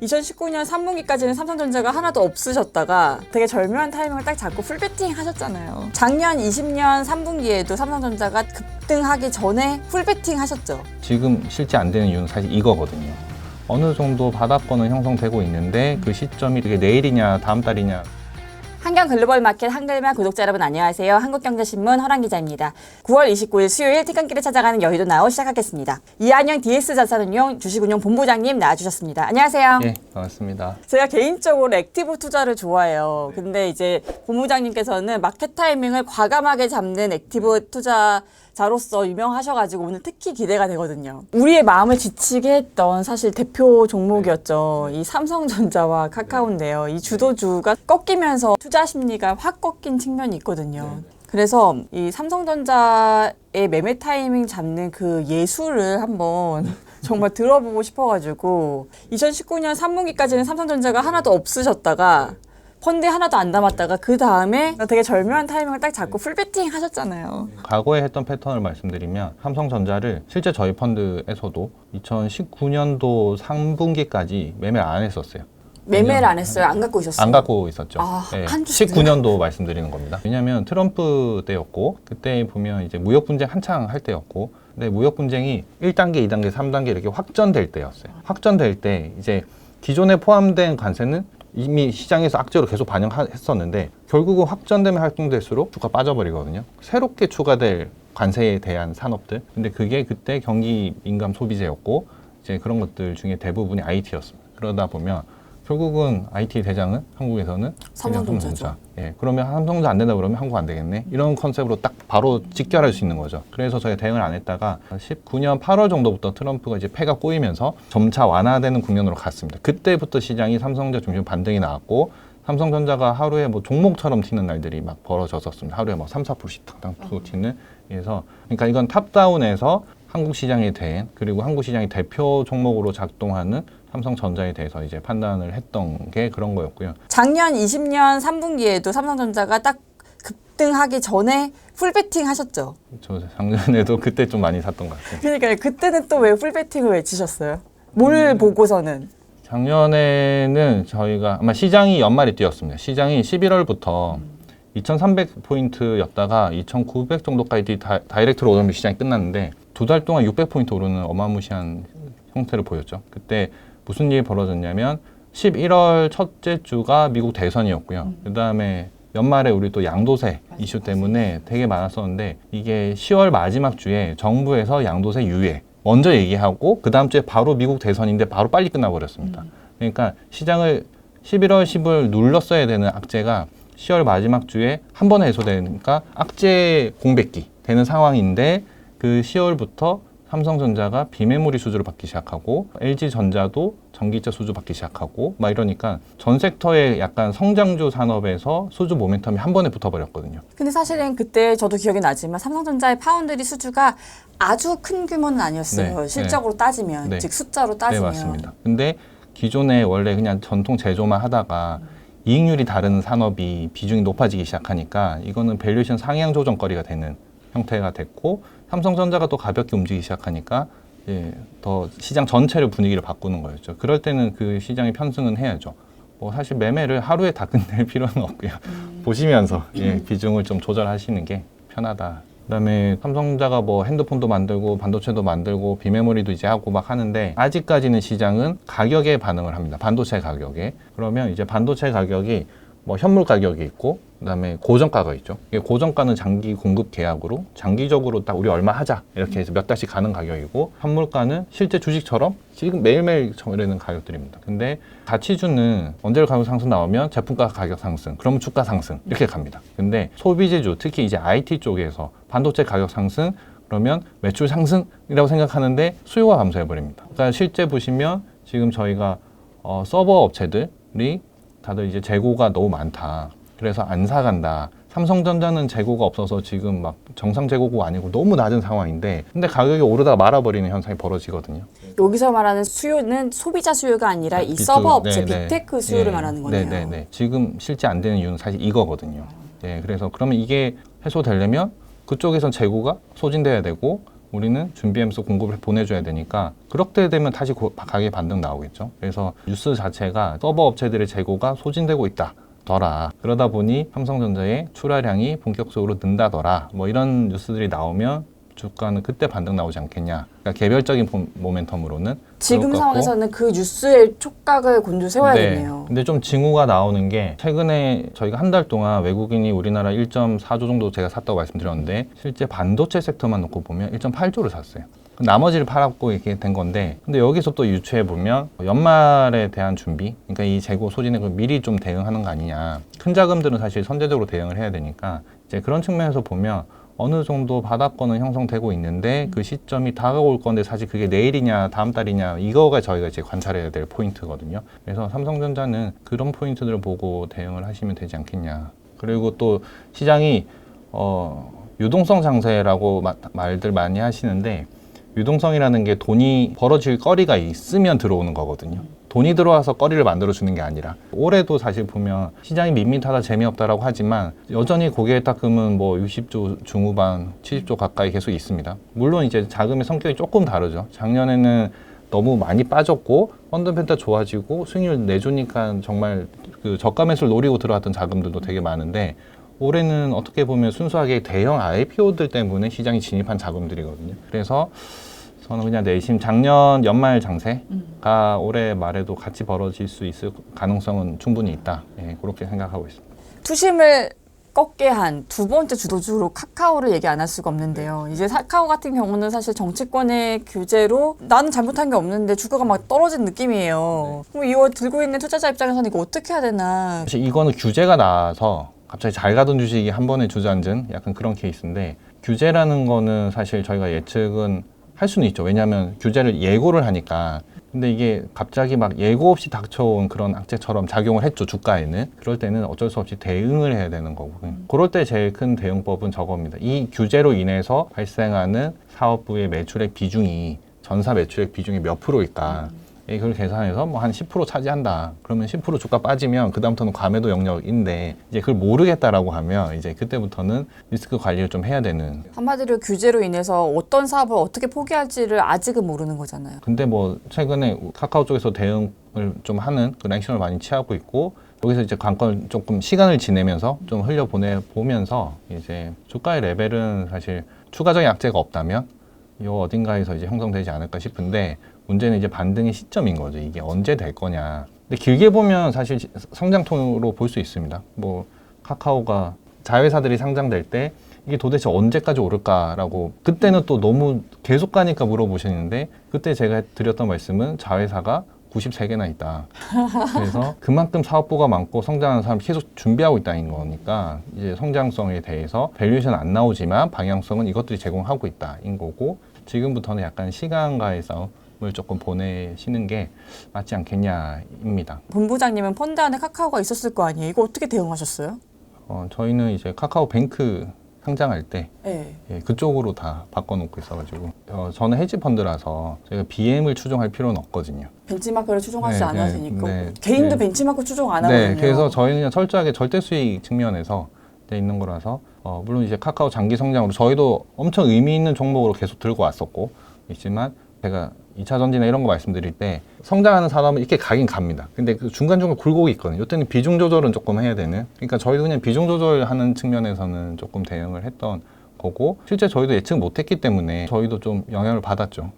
2019년 3분기까지는 삼성전자가 하나도 없으셨다가 되게 절묘한 타이밍을 딱 잡고 풀베팅 하셨잖아요. 작년 20년 3분기에도 삼성전자가 급등하기 전에 풀베팅 하셨죠. 지금 실제 안 되는 이유는 사실 이거거든요. 어느 정도 바닥권은 형성되고 있는데 그 시점이 그게 내일이냐 다음 달이냐. 한경 글로벌 마켓 한글만 구독자 여러분 안녕하세요. 한국경제신문 허랑 기자입니다. 9월 29일 수요일 퇴근길에 찾아가는 여의도 나우 시작하겠습니다. 이한영 DS자산운용 주식운용 본부장님 나와주셨습니다. 안녕하세요. 네, 반갑습니다. 제가 개인적으로 액티브 투자를 좋아해요. 근데 이제 본부장님께서는 마켓 타이밍을 과감하게 잡는 액티브 투자자로서 유명하셔가지고 오늘 특히 기대가 되거든요. 우리의 마음을 지치게 했던 사실 대표 종목이었죠. 이 삼성전자와 카카오인데요. 이 주도주가 꺾이면서 투자 심리가 확 꺾인 측면이 있거든요. 그래서 이 삼성전자의 매매 타이밍 잡는 그 예술을 한번 정말 들어보고 싶어가지고 2019년 3분기까지는 삼성전자가 하나도 없으셨다가 펀드에 하나도 안 담았다가 그 다음에 되게 절묘한 타이밍을 딱 잡고 풀베팅 하셨잖아요. 과거에 했던 패턴을 말씀드리면 삼성전자를 실제 저희 펀드에서도 2019년도 3분기까지 매매를 안 했었어요. 매매를 안 했어요? 안 갖고 있었어요? 안 갖고 있었죠. 아, 네, 한 주 19년도 말씀드리는 겁니다. 왜냐하면 트럼프 때였고 그때 보면 이제 무역 분쟁 한창 할 때였고 근데 무역 분쟁이 1단계, 2단계, 3단계 이렇게 확전될 때였어요. 확전될 때 이제 기존에 포함된 관세는 이미 시장에서 악재로 계속 반영했었는데 결국은 확전되면 확정될수록 주가 빠져버리거든요. 새롭게 추가될 관세에 대한 산업들. 근데 그게 그때 경기 민감 소비재였고 이제 그런 것들 중에 대부분이 IT였습니다. 그러다 보면 결국은 IT 대장은 한국에서는 삼성전자죠. 예, 그러면 삼성전자 안 된다 그러면 한국 안 되겠네. 이런 컨셉으로 딱 바로 직결할 수 있는 거죠. 그래서 저희가 대응을 안 했다가 19년 8월 정도부터 트럼프가 이제 패가 꼬이면서 점차 완화되는 국면으로 갔습니다. 그때부터 시장이 삼성전자 중심 반등이 나왔고 삼성전자가 하루에 뭐 종목처럼 튀는 날들이 막 벌어졌었습니다. 하루에 뭐 3, 4%씩 탁탁 튀는. 그래서 그러니까 이건 탑다운에서 한국 시장에 대한 그리고 한국 시장의 대표 종목으로 작동하는 삼성전자에 대해서 이제 판단을 했던 게 그런 거였고요. 작년 20년 3분기에도 삼성전자가 딱 급등하기 전에 풀베팅 하셨죠? 저 작년에도 그때 좀 많이 샀던 것 같아요. 그러니까 그때는 또 왜 풀베팅을 외치셨어요? 뭘 보고서는? 작년에는 저희가 아마 시장이 연말에 뛰었습니다. 시장이 11월부터 2300포인트였다가 2900 정도까지 다이렉트로 오르면 시장이 끝났는데 두 달 동안 600포인트 오르는 어마무시한 형태를 보였죠. 그때 무슨 일이 벌어졌냐면 11월 첫째 주가 미국 대선이었고요. 그 다음에 연말에 우리 또 양도세 이슈 때문에 되게 많았었는데 이게 10월 마지막 주에 정부에서 양도세 유예 먼저 얘기하고 그 다음 주에 바로 미국 대선인데 바로 빨리 끝나버렸습니다. 그러니까 시장을 11월 10월 눌렀어야 되는 악재가 10월 마지막 주에 한 번에 해소되니까 악재 공백기 되는 상황인데 그 10월부터 삼성전자가 비메모리 수주를 받기 시작하고 LG전자도 전기차 수주 받기 시작하고 막 이러니까 전 섹터의 약간 성장주 산업에서 수주 모멘텀이 한 번에 붙어버렸거든요. 근데 사실은 그때 저도 기억이 나지만 삼성전자의 파운드리 수주가 아주 큰 규모는 아니었어요. 네, 실적으로 따지면, 네. 즉 숫자로 네, 따지면. 맞습니다. 근데 기존에 원래 그냥 전통 제조만 하다가 이익률이 다른 산업이 비중이 높아지기 시작하니까 이거는 밸류에이션 상향 조정거리가 되는 형태가 됐고 삼성전자가 또 가볍게 움직이기 시작하니까 예, 더 시장 전체를 분위기를 바꾸는 거였죠. 그럴 때는 그 시장의 편승은 해야죠. 뭐 사실 매매를 하루에 다 끝낼 필요는 없고요. 보시면서 예, 비중을 좀 조절하시는 게 편하다. 그다음에 삼성전자가 뭐 핸드폰도 만들고 반도체도 만들고 비메모리도 이제 하고 막 하는데 아직까지는 시장은 가격에 반응을 합니다. 반도체 가격에. 그러면 이제 반도체 가격이 뭐 현물 가격이 있고 그다음에 고정가가 있죠. 이게 고정가는 장기 공급 계약으로 장기적으로 딱 우리 얼마 하자 이렇게 해서 몇 달씩 가는 가격이고 현물가는 실제 주식처럼 지금 매일매일 정해지는 가격들입니다. 근데 가치주는 원재료 가격 상승 나오면 제품가 가격 상승, 그러면 주가 상승 이렇게 갑니다. 근데 소비재주 특히 이제 IT 쪽에서 반도체 가격 상승 그러면 매출 상승이라고 생각하는데 수요가 감소해 버립니다. 그러니까 실제 보시면 지금 저희가 서버 업체들이 다들 이제 재고가 너무 많다. 그래서 안 사간다. 삼성전자는 재고가 없어서 지금 막 정상 재고가 아니고 너무 낮은 상황인데 근데 가격이 오르다가 말아버리는 현상이 벌어지거든요. 여기서 말하는 수요는 소비자 수요가 아니라 이 서버 업체 빅테크 수요를 말하는 거네요. 네네네. 지금 실제 안 되는 이유는 사실 이거거든요. 네, 그래서 그러면 이게 해소되려면 그쪽에선 재고가 소진돼야 되고 우리는 준비하면서 공급을 보내줘야 되니까 그렇게 되면 다시 가격 반등 나오겠죠. 그래서 뉴스 자체가 서버 업체들의 재고가 소진되고 있다. 더라. 그러다 보니 삼성전자의 출하량이 본격적으로 는다더라. 뭐 이런 뉴스들이 나오면 주가는 그때 반등 나오지 않겠냐. 그러니까 개별적인 모멘텀으로는 지금 상황에서는 그 뉴스의 촉각을 곤두 세워야겠네요. 네. 근데 좀 징후가 나오는 게 최근에 저희가 한 달 동안 외국인이 우리나라 1.4조 정도 제가 샀다고 말씀드렸는데 실제 반도체 섹터만 놓고 보면 1.8조를 샀어요. 나머지를 팔았고 이렇게 된 건데 근데 여기서 또 유추해 보면 연말에 대한 준비 그러니까 이 재고 소진에 미리 좀 대응하는 거 아니냐. 큰 자금들은 사실 선제적으로 대응을 해야 되니까 이제 그런 측면에서 보면 어느 정도 바닥권은 형성되고 있는데 그 시점이 다가올 건데 사실 그게 내일이냐 다음 달이냐 이거가 저희가 이제 관찰해야 될 포인트거든요. 그래서 삼성전자는 그런 포인트들을 보고 대응을 하시면 되지 않겠냐. 그리고 또 시장이 유동성 장세라고 말들 많이 하시는데 유동성이라는 게 돈이 벌어질 거리가 있으면 들어오는 거거든요. 돈이 들어와서 거리를 만들어주는 게 아니라 올해도 사실 보면 시장이 밋밋하다 재미없다라고 하지만 여전히 고개에 닦으면 뭐 60조 중후반 70조 가까이 계속 있습니다. 물론 이제 자금의 성격이 조금 다르죠. 작년에는 너무 많이 빠졌고 펀더멘탈 좋아지고 수익률 내주니까 정말 그 저가 매수를 노리고 들어왔던 자금들도 되게 많은데 올해는 어떻게 보면 순수하게 대형 IPO들 때문에 시장이 진입한 자금들이거든요. 그래서 저는 그냥 내심 작년 연말 장세가 올해 말에도 같이 벌어질 수 있을 가능성은 충분히 있다. 예, 그렇게 생각하고 있습니다. 투심을 꺾게 한 두 번째 주도주로 카카오를 얘기 안 할 수가 없는데요. 이제 카카오 같은 경우는 사실 정치권의 규제로 나는 잘못한 게 없는데 주가가 막 떨어진 느낌이에요. 그럼 이거 들고 있는 투자자 입장에서는 이거 어떻게 해야 되나. 사실 이거는 규제가 나와서 갑자기 잘 가던 주식이 한 번에 주저앉은 약간 그런 케이스인데 규제라는 거는 사실 저희가 예측은 할 수는 있죠. 왜냐하면 규제를 예고를 하니까. 근데 이게 갑자기 막 예고 없이 닥쳐온 그런 악재처럼 작용을 했죠. 주가에는. 그럴 때는 어쩔 수 없이 대응을 해야 되는 거고. 그럴 때 제일 큰 대응법은 저겁니다. 이 규제로 인해서 발생하는 사업부의 매출액 비중이 전사 매출액 비중이 몇 프로일까. 이걸 계산해서 뭐 한 10% 차지한다. 그러면 10% 주가 빠지면 그다음부터는 과매도 영역인데 이제 그걸 모르겠다라고 하면 이제 그때부터는 리스크 관리를 좀 해야 되는. 한마디로 규제로 인해서 어떤 사업을 어떻게 포기할지를 아직은 모르는 거잖아요. 근데 뭐 최근에 카카오 쪽에서 대응을 좀 하는 그런 액션을 많이 취하고 있고 여기서 이제 관건을 조금 시간을 지내면서 좀 흘려보면서 이제 주가의 레벨은 사실 추가적인 악재가 없다면 이 어딘가에서 이제 형성되지 않을까 싶은데 문제는 이제 반등의 시점인 거죠. 이게 언제 될 거냐. 근데 길게 보면 사실 성장통으로 볼 수 있습니다. 뭐 카카오가 자회사들이 상장될 때 이게 도대체 언제까지 오를까라고 그때는 또 너무 계속 가니까 물어보시는데 그때 제가 드렸던 말씀은 자회사가 93개나 있다. 그래서 그만큼 사업부가 많고 성장하는 사람 계속 준비하고 있다는 거니까 이제 성장성에 대해서 밸류에이션 안 나오지만 방향성은 이것들이 제공하고 있다인 거고 지금부터는 약간 시간과의 싸움을 조금 보내시는 게 맞지 않겠냐입니다. 본부장님은 펀드 안에 카카오가 있었을 거 아니에요? 이거 어떻게 대응하셨어요? 저희는 이제 카카오뱅크 상장할 때 네. 예, 그쪽으로 다 바꿔놓고 있어가지고 저는 헤지펀드라서 저희가 BM을 추종할 필요는 없거든요. 벤치마크를 추종하지 네, 않아도 네, 되니까 네, 개인도 네. 벤치마크 추종 안 하거든요. 네, 그래서 저희는 그냥 철저하게 절대 수익 측면에서 돼 있는 거라서 물론 이제 카카오 장기 성장으로 저희도 엄청 의미 있는 종목으로 계속 들고 왔었고 있지만 제가 2차 전지나 이런 거 말씀드릴 때 성장하는 산업은 이렇게 가긴 갑니다. 근데 그 중간중간 굴곡이 있거든요. 이때는 비중 조절은 조금 해야 되는. 그러니까 저희도 그냥 비중 조절하는 측면에서는 조금 대응을 했던 거고 실제 저희도 예측 못했기 때문에 저희도 좀 영향을 받았죠.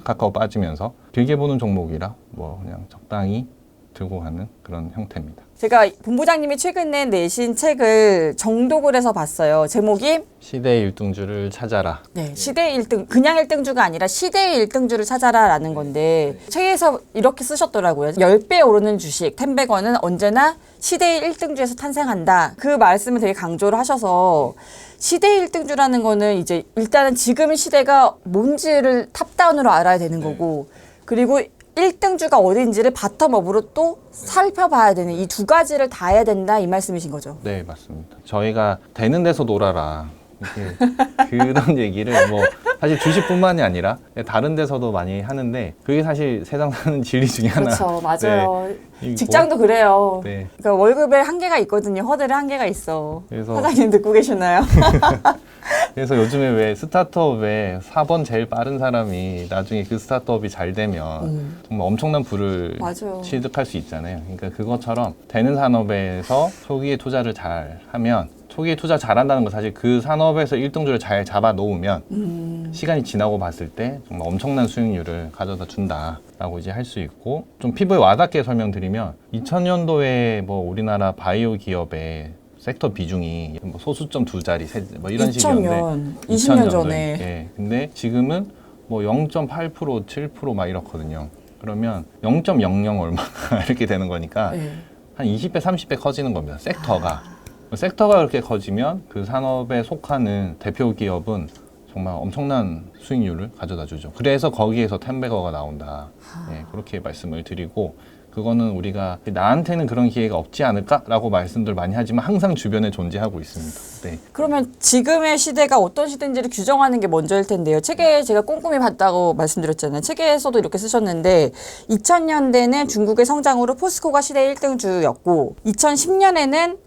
카카오 빠지면서 길게 보는 종목이라 뭐 그냥 적당히 들고 가는 그런 형태입니다. 제가 본부장님이 최근에 내신 책을 정독을 해서 봤어요. 제목이 시대의 1등주를 찾아라. 네, 시대의 1등, 그냥 1등주가 아니라 시대의 1등주를 찾아라라는 건데 책에서 이렇게 쓰셨더라고요. 10배 오르는 주식, 10백원은 언제나 시대의 1등주에서 탄생한다. 그 말씀을 되게 강조를 하셔서 시대의 1등주라는 거는 이제 일단은 지금 시대가 뭔지를 탑다운으로 알아야 되는 거고 그리고 1등주가 어딘지를 바텀업으로 또 살펴봐야 되는 이 두 가지를 다 해야 된다 이 말씀이신 거죠? 네, 맞습니다. 저희가 되는 데서 놀아라. 이렇게 그런 얘기를 뭐 사실 주식뿐만이 아니라 다른 데서도 많이 하는데 그게 사실 세상 사는 진리 중에 하나. 그렇죠, 맞아요. 네. 직장도 그래요. 네. 그러니까 월급에 한계가 있거든요. 허들에 한계가 있어. 그래서 사장님 듣고 계시나요? 그래서 요즘에 왜 스타트업에 4번 제일 빠른 사람이 나중에 그 스타트업이 잘 되면 정말 엄청난 부를 맞아요. 취득할 수 있잖아요. 그러니까 그것처럼 되는 산업에서 초기에 투자를 잘 하면 초기에 투자 잘한다는 건 사실 그 산업에서 1등주를 잘 잡아 놓으면 시간이 지나고 봤을 때 정말 엄청난 수익률을 가져다 준다라고 이제 할 수 있고 좀 피부에 와닿게 설명드리면 2000년도에 뭐 우리나라 바이오 기업의 섹터 비중이 뭐 소수점 두 자리, 뭐 이런 식이었는데 2000년 전에. 예. 근데 지금은 뭐 0.8%, 7%막 이렇거든요. 그러면 0.00 얼마 이렇게 되는 거니까 네. 한 20배, 30배 커지는 겁니다. 섹터가. 섹터가 그렇게 커지면 그 산업에 속하는 대표 기업은 정말 엄청난 수익률을 가져다 주죠. 그래서 거기에서 텐베거가 나온다. 예, 그렇게 말씀을 드리고 그거는 우리가 나한테는 그런 기회가 없지 않을까라고 말씀들 많이 하지만 항상 주변에 존재하고 있습니다. 네. 그러면 지금의 시대가 어떤 시대인지를 규정하는 게 먼저일 텐데요. 책에 제가 꼼꼼히 봤다고 말씀드렸잖아요. 책에서도 이렇게 쓰셨는데 2000년대는 중국의 성장으로 포스코가 시대 1등주였고 2010년에는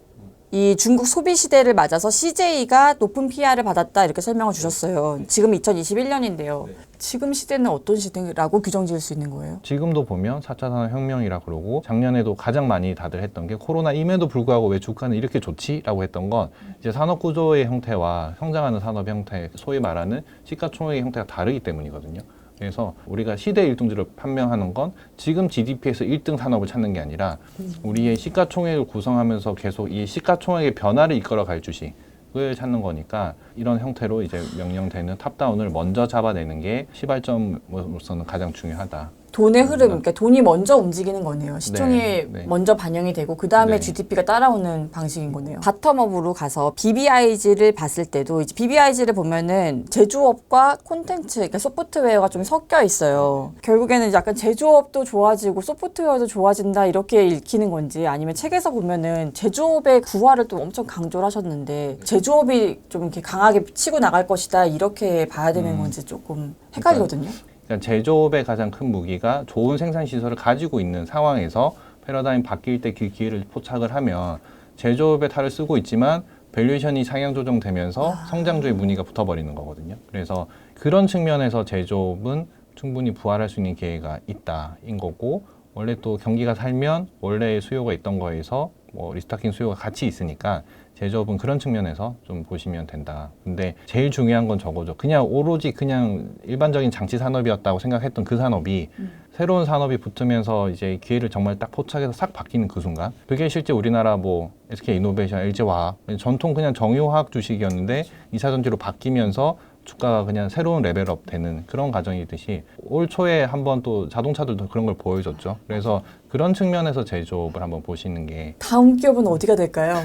이 중국 소비 시대를 맞아서 CJ가 높은 PR을 받았다 이렇게 설명을 주셨어요. 지금 2021년인데요. 지금 시대는 어떤 시대라고 규정 지을 수 있는 거예요? 지금도 보면 4차 산업혁명이라 그러고 작년에도 가장 많이 다들 했던 게 코로나임에도 불구하고 왜 주가는 이렇게 좋지라고 했던 건 이제 산업 구조의 형태와 성장하는 산업 형태, 소위 말하는 시가총액의 형태가 다르기 때문이거든요. 그래서 우리가 시대 1등주를 판명하는 건 지금 GDP에서 1등 산업을 찾는 게 아니라 우리의 시가총액을 구성하면서 계속 이 시가총액의 변화를 이끌어갈 주식을 찾는 거니까 이런 형태로 이제 명령되는 탑다운을 먼저 잡아내는 게 시발점으로서는 가장 중요하다. 돈의 흐름, 그러니까 돈이 먼저 움직이는 거네요. 시총이 네. 먼저 반영이 되고 그 다음에 네. GDP가 따라오는 방식인 거네요. 바텀업으로 가서 BBIG를 봤을 때도 이제 BBIG를 보면은 제조업과 콘텐츠, 그러니까 소프트웨어가 좀 섞여 있어요. 결국에는 약간 제조업도 좋아지고 소프트웨어도 좋아진다 이렇게 읽히는 건지 아니면 책에서 보면은 제조업의 구화를 또 엄청 강조를 하셨는데 제조업이 좀 이렇게 강하게 치고 나갈 것이다 이렇게 봐야 되는 건지 조금 헷갈리거든요. 그러니까 제조업의 가장 큰 무기가 좋은 생산 시설을 가지고 있는 상황에서 패러다임 바뀔 때 그 기회를 포착을 하면 제조업의 탈을 쓰고 있지만 밸류에이션이 상향 조정되면서 성장주의 무늬가 붙어버리는 거거든요. 그래서 그런 측면에서 제조업은 충분히 부활할 수 있는 기회가 있다인 거고 원래 또 경기가 살면 원래의 수요가 있던 거에서 뭐 리스타킹 수요가 같이 있으니까 제조업은 그런 측면에서 좀 보시면 된다. 근데 제일 중요한 건 저거죠. 그냥 오로지 그냥 일반적인 장치 산업이었다고 생각했던 그 산업이 새로운 산업이 붙으면서 이제 기회를 정말 딱 포착해서 싹 바뀌는 그 순간. 그게 실제 우리나라 뭐 SK이노베이션, LG화학 전통 그냥 정유화학 주식이었는데 2차 전지로 바뀌면서 주가가 그냥 새로운 레벨업 되는 그런 과정이듯이 올 초에 한번 또 자동차들도 그런 걸 보여줬죠. 그래서 그런 측면에서 제조업을 한번 보시는 게 다음 기업은 어디가 될까요?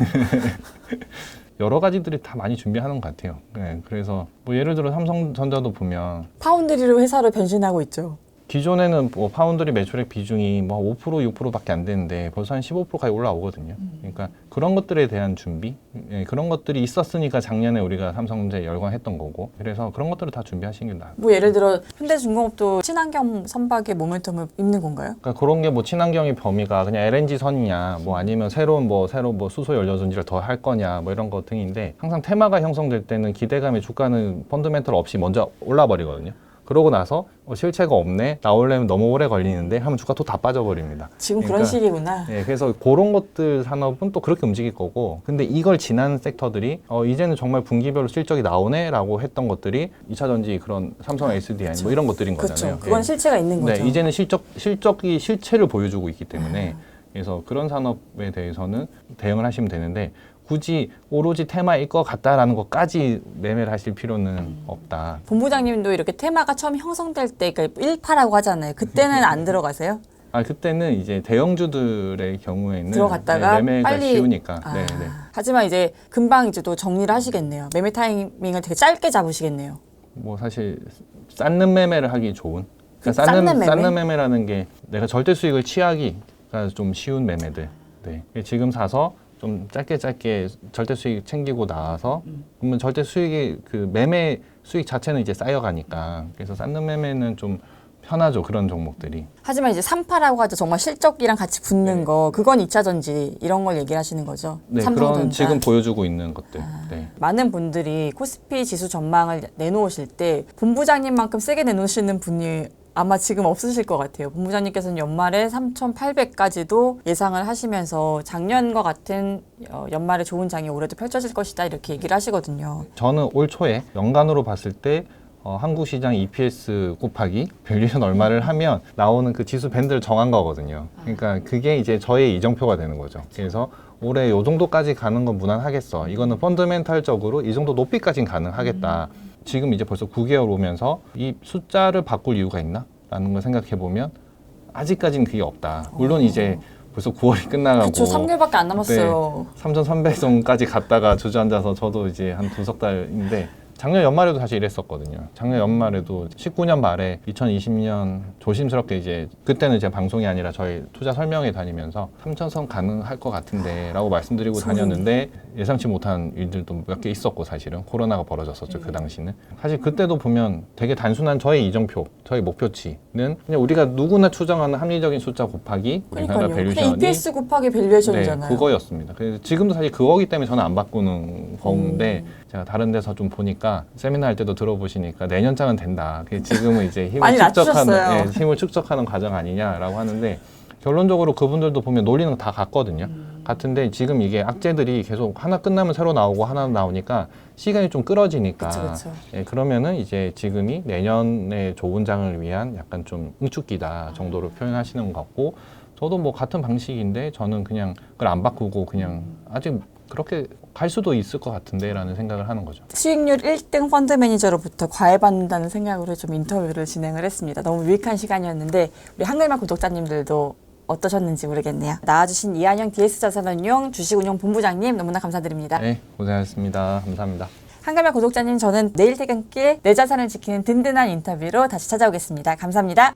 여러 가지들이 다 많이 준비하는 것 같아요. 네, 그래서 뭐 예를 들어 삼성전자도 보면 파운드리로 회사를 변신하고 있죠. 기존에는 뭐 파운드리 매출액 비중이 뭐 5%, 6%밖에 안 되는데 벌써 한 15%까지 올라오거든요. 그러니까 그런 것들에 대한 준비, 예, 그런 것들이 있었으니까 작년에 우리가 삼성전자에 열광했던 거고, 그래서 그런 것들을 다 준비하시는 게 나아요. 뭐 예를 들어 현대중공업도 친환경 선박의 모멘텀을 입는 건가요? 그러니까 그런 게 뭐 친환경의 범위가 그냥 LNG 선이냐, 뭐 아니면 새로운 뭐 수소 연료 전지를 더 할 거냐, 뭐 이런 거 등인데 항상 테마가 형성될 때는 기대감의 주가는 펀더멘털 없이 먼저 올라 버리거든요. 그러고 나서 실체가 없네, 나오려면 너무 오래 걸리는데 하면 주가 또 다 빠져버립니다. 지금 그런 시기구나. 네, 그래서 그런 것들 산업은 또 그렇게 움직일 거고, 근데 이걸 지난 섹터들이 이제는 정말 분기별로 실적이 나오네 라고 했던 것들이 2차 전지 그런 삼성 SDI 뭐 이런 것들인 거잖아요. 그렇죠. 그건 실체가 있는 거죠. 네, 이제는 실적이 실체를 보여주고 있기 때문에 그래서 그런 산업에 대해서는 대응을 하시면 되는데 굳이 오로지 테마일 것 같다라는 것까지 매매를 하실 필요는 없다. 본부장님도 이렇게 테마가 처음 형성될 때, 그러니까 1파라고 하잖아요. 그때는 안 들어가세요? 그때는 이제 대형주들의 경우에는 들어갔다가 매매가 빨리 쉬우니까. 네. 하지만 이제 금방 이제 또 정리를 하시겠네요. 매매 타이밍을 되게 짧게 잡으시겠네요. 뭐 사실 쌓는 매매를 하기 좋은. 그러니까 쌓는 쌓는 매매라는 게 내가 절대 수익을 취하기가 좀 쉬운 매매들. 네. 지금 사서 좀 짧게 절대 수익 챙기고 나와서 그러면 절대 수익이 그 매매 수익 자체는 이제 쌓여가니까 그래서 쌓는 매매는 좀 편하죠. 그런 종목들이. 하지만 이제 3파라고 하죠. 정말 실적이랑 같이 붙는 네. 거. 그건 2차 전지 이런 걸 얘기를 하시는 거죠. 네, 삼성전자. 그런 지금 보여주고 있는 것들. 네. 많은 분들이 코스피 지수 전망을 내놓으실 때 본부장님만큼 세게 내놓으시는 분이 아마 지금 없으실 것 같아요. 본부장님께서는 연말에 3,800까지도 예상을 하시면서 작년과 같은 연말에 좋은 장이 올해도 펼쳐질 것이다 이렇게 얘기를 하시거든요. 저는 올 초에 연간으로 봤을 때 한국 시장 EPS 곱하기 밸류에이션 얼마를 하면 나오는 그 지수 밴드를 정한 거거든요. 그러니까 그게 이제 저의 이정표가 되는 거죠. 그래서 올해 요 정도까지 가는 건 무난하겠어. 이거는 펀더멘탈적으로 이 정도 높이까지는 가능하겠다. 지금 이제 벌써 9개월 오면서 이 숫자를 바꿀 이유가 있나? 라는 걸 생각해 보면 아직까지는 그게 없다. 물론 이제 벌써 9월이 끝나가고 그렇죠. 3개월밖에 안 남았어요. 3,300선까지 갔다가 주저앉아서 저도 이제 한 2석 달인데 작년 연말에도 사실 이랬었거든요. 작년 연말에도 19년 말에 2020년 조심스럽게 이제 그때는 제 방송이 아니라 저희 투자 설명회 다니면서 3,000선 가능할 것 같은데 라고 말씀드리고 다녔는데 예상치 못한 일들도 몇 개 있었고 사실은 코로나가 벌어졌었죠. 그 당시는. 사실 그때도 보면 되게 단순한 저의 이정표, 저의 목표치는 그냥 우리가 누구나 추정하는 합리적인 숫자 곱하기 우리나라 그러니까요. 그냥 밸류션이 EPS 곱하기 밸류에이션이잖아요. 네, 그거였습니다. 그래서 지금도 사실 그거기 때문에 저는 안 바꾸는 건데 제가 다른 데서 좀 보니까 세미나 할 때도 들어보시니까 내년장은 된다. 지금은 이제 많이 낮추셨어요. 힘을 축적하는 과정 아니냐라고 하는데 결론적으로 그분들도 보면 논리는 다 같거든요. 같은데 지금 이게 악재들이 계속 하나 끝나면 새로 나오고 하나 나오니까 시간이 좀 끌어지니까 그쵸. 예, 그러면은 이제 지금이 내년에 좋은 장을 위한 약간 좀 응축기다 정도로 표현하시는 것 같고 저도 뭐 같은 방식인데 저는 그냥 그걸 안 바꾸고 그냥 아직 그렇게 갈 수도 있을 것 같은데 라는 생각을 하는 거죠. 수익률 1등 펀드 매니저로부터 과외받는다는 생각으로 좀 인터뷰를 진행을 했습니다. 너무 유익한 시간이었는데 우리 한글만 구독자님들도 어떠셨는지 모르겠네요. 나와주신 이한영 DS자산운용 주식운용 본부장님 너무나 감사드립니다. 네, 고생하셨습니다. 감사합니다. 한글만 구독자님 저는 내일 퇴근길 내 자산을 지키는 든든한 인터뷰로 다시 찾아오겠습니다. 감사합니다.